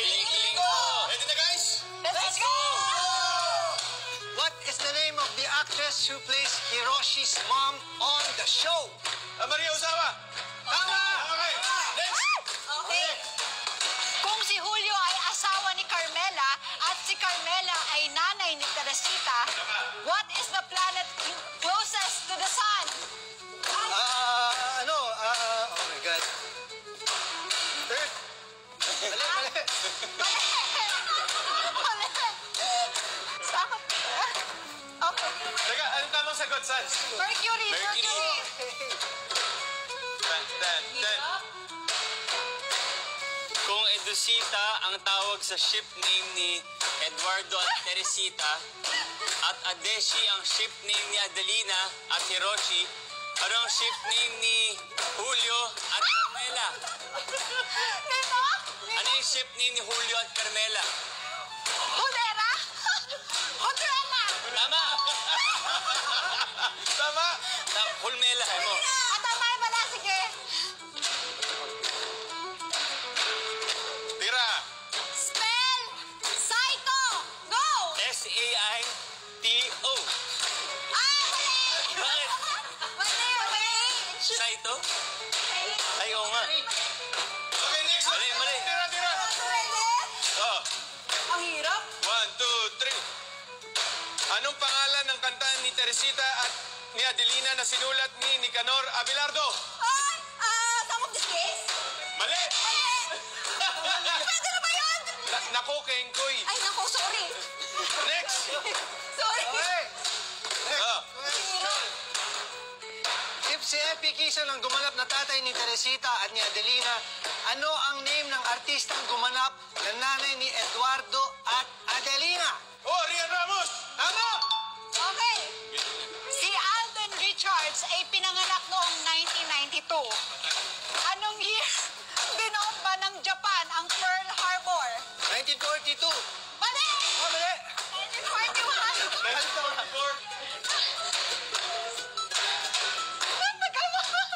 Feeling ko! Ready na, guys? Let's go! What is the name of the actress who plays Hiroshi's mom on the show? Maria Ozawa! Tama! Okay! Next! Okay. Kung si Julio ay asawa ni Carmela at si Carmela ay nanay ni Teresita, what is the planet closest to the sun? Oh my God. Earth. Mali. Sakot. Okay. Teka, anong tamang sagot, Sans? Mercury. Ten. Kung Edusita ang tawag sa ship name ni Eduardo at Teresita at Adeshi ang ship name ni Adelina at Hiroshi, ano ang ship name ni Julio at Carmela? Nito? Ano yung ship name ni Julio at Carmela? Hulera? Hulera? Tama! Tama! Hulmela mo. Tama yung pala, sige. Tira! Spell! Saito! Go! S-A-I-T-O. Mali! Bakit? Mali! Saito? Ay, oo nga. Okay, next! Mali. Tira! Oh, Ang hirap. 1, 2, 3. Anong pangalan ng kanta ni Teresita at ni Adelina na sinulat ni Nicanor Abelardo? Ay! Song of Disgrace? Mali! Pwede na ba yun? Nako, Kengkoy. Ay, naku, sorry. Next! Sorry. Okay. Oh, Hirap. If si Epi Quezon ang gumanap na tatay ni Teresita at ni Adelina, ano ang name ng artistang gumanap na nanay ni Eduardo at Adelina? oh, Rian Ramos! Tama! Okay. Si Alden Richards ay pinanganak noong 1992. Anong year binoon ba ng Japan ang Pearl Harbor? 1942. Mali! Mali! 1941.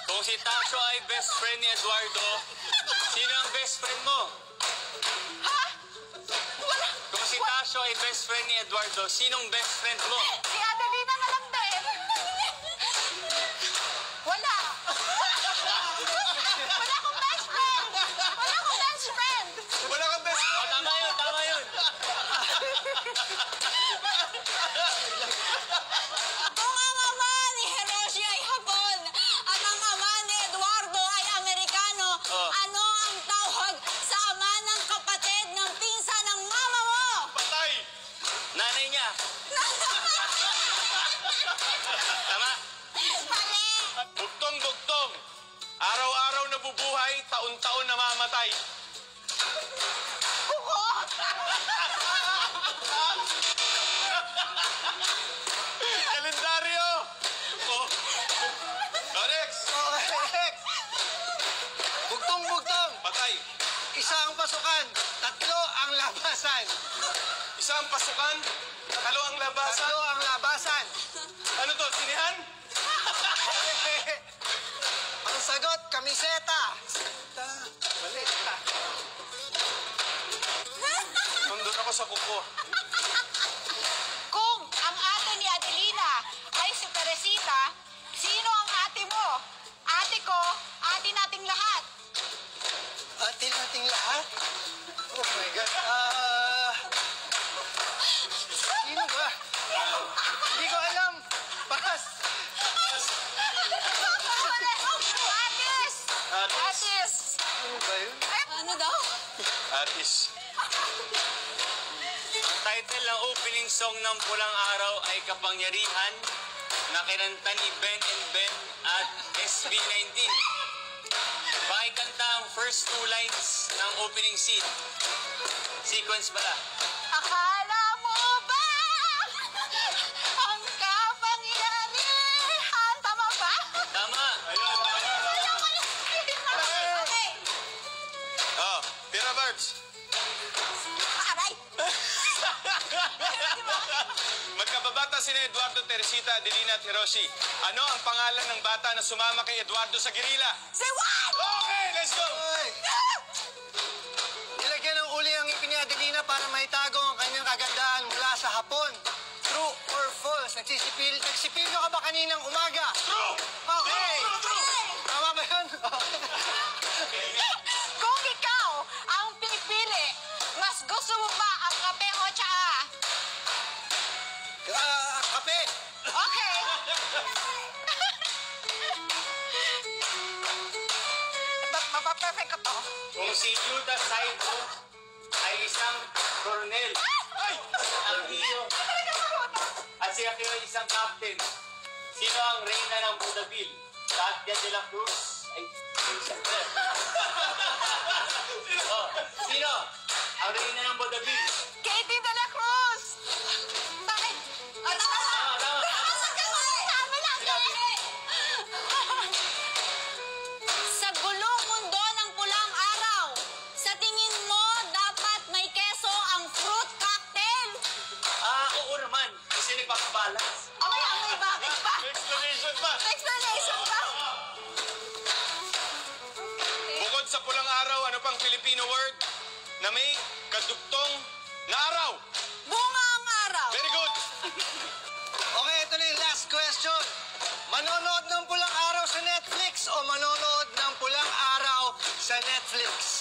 Kung si Tasho ay best friend ni Eduardo, sino ang best friend mo? Ha? Wala. Kung si Tasho ay best friend ni Eduardo, sinong best friend mo? Si Adelina na lang din. Wala. Wala akong best friend. Wala kang best Oh, tama yun. Kung ang ama ni Hiroshi ay Hapon at ang ama ni Eduardo ay Amerikano, ano ang tawag sa ama ng kapatid ng pinsa ng mama mo? patay! Nanay niya. Tama. Mali! Bugtong-bugtong. Araw-araw nabubuhay, taon-taon namamatay. Kuko! Kalendaryo! Oh, next! Okay. Bugtong-bugtong. Patay. Isang pasukan, tatlo ang labasan. Isang pasukan, talo ang labasan. Tatlo ang labasan. Ano to, sinihan? Ang sagot, kamiseta. Mali. Nandun ako sa kuko. Kung ang ate ni Adelina ay si Teresita, sino ang ate mo? Ate ko, ate nating lahat. Atin nating lahat. Oh my God. Sino ba? Hindi ko alam. Pass. Atis! Atis! Ano ba yun? Ano daw? Atis. Ang title ng opening song ng Pulang Araw ay Kapangyarihan na kinanta ni Ben and Ben at SB19. Pakikanta ang first two lines ng opening scene. Sequence pala. Akala mo ba ang kapangyarihan? Tama ba? Tama. Ayun. Okay. Oh, Tira Barbs. Aray! Magkababata sina Eduardo, Teresita, Adelina at Hiroshi. Ano ang pangalan ng bata na sumama kay Eduardo sa gerila? Si Juan! Okay, let's go! Oy! Nilagyan ng uli ang nagsipilyo ka ba kaninang umaga? True! Okay! Tama ba yun? Kung ikaw ang pipili, mas gusto mo ba ang kape o tsaa? Kape! Okay. Mapaperfect ko to. Kung si Yuta Saito ay isang koronel, ang Hiyo at si Akira ay isang captain, sino ang reyna ng Budapil? Katia de la Cruz? Ay, sino ang reyna ng Budapil? Katie de la Cruz! Bakit? O, tama na! Tama. Tama lang, eh! Sa gulong mundo ng pulang araw, sa tingin mo, dapat may keso ang fruit cocktail? Oo naman, kasi nagpakabalance. Okay, may bakit pa? Explanation pa! Explanation pa? Bukod sa pulang araw, ano pang Filipino word na may kadugtong na araw? Bunga ang araw. Very good! Okay, ito na yung last question. Manonood ng pulang araw sa Netflix o manonood ng pulang araw sa Netflix?